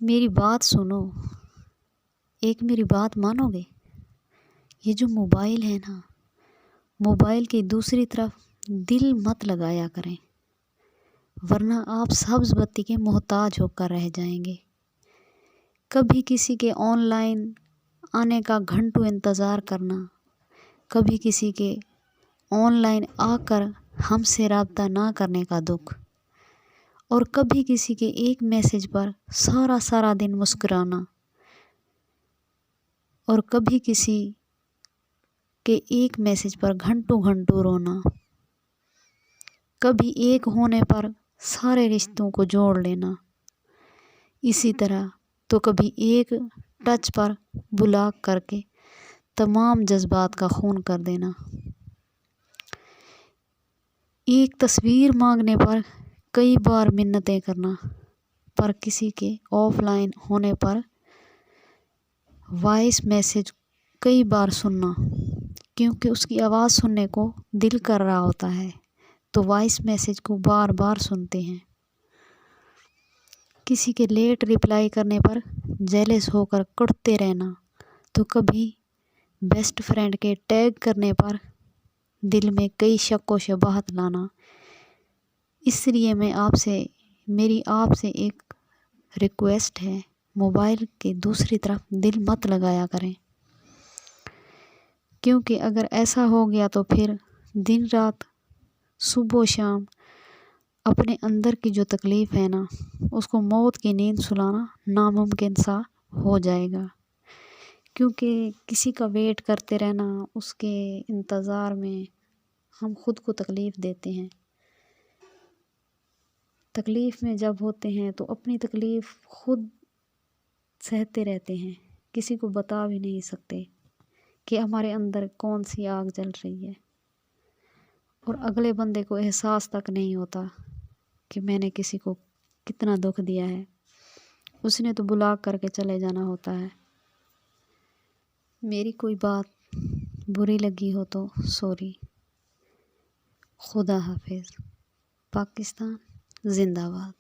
میری بات سنو، ایک میری بات مانو گے؟ یہ جو موبائل ہے نا، موبائل کی دوسری طرف دل مت لگایا کریں، ورنہ آپ سبز بتی کے محتاج ہو کر رہ جائیں گے۔ کبھی کسی کے آن لائن آنے کا گھنٹوں انتظار کرنا، کبھی کسی کے آن لائن آ کر ہم سے رابطہ نہ کرنے کا دکھ، اور کبھی کسی کے ایک میسج پر سارا دن مسکرانا، اور کبھی کسی کے ایک میسج پر گھنٹوں رونا، کبھی ایک ہونے پر سارے رشتوں کو جوڑ لینا، اسی طرح تو کبھی ایک ٹچ پر بلاک کر کے تمام جذبات کا خون کر دینا، ایک تصویر مانگنے پر کئی بار منتیں کرنا، پر کسی کے آف لائن ہونے پر وائس میسج کئی بار سننا، کیونکہ اس کی آواز سننے کو دل کر رہا ہوتا ہے تو وائس میسج کو بار سنتے ہیں، کسی کے لیٹ رپلائی کرنے پر جیلس ہو کر کڑتے رہنا، تو کبھی بیسٹ فرینڈ کے ٹیگ کرنے پر دل میں کئی شک و شبہات لانا۔ اس لیے میری آپ سے ایک ریکویسٹ ہے، موبائل کے دوسری طرف دل مت لگایا کریں، کیونکہ اگر ایسا ہو گیا تو پھر دن رات صبح و شام اپنے اندر کی جو تکلیف ہے نا، اس کو موت کی نیند سلانا ناممکن سا ہو جائے گا، کیونکہ کسی کا ویٹ کرتے رہنا، اس کے انتظار میں ہم خود کو تکلیف دیتے ہیں۔ تکلیف میں جب ہوتے ہیں تو اپنی تکلیف خود سہتے رہتے ہیں، کسی کو بتا بھی نہیں سکتے کہ ہمارے اندر کون سی آگ جل رہی ہے، اور اگلے بندے کو احساس تک نہیں ہوتا کہ میں نے کسی کو کتنا دکھ دیا ہے، اس نے تو بلاک کر کے چلے جانا ہوتا ہے۔ میری کوئی بات بری لگی ہو تو سوری۔ خدا حافظ۔ پاکستان زندہ باد۔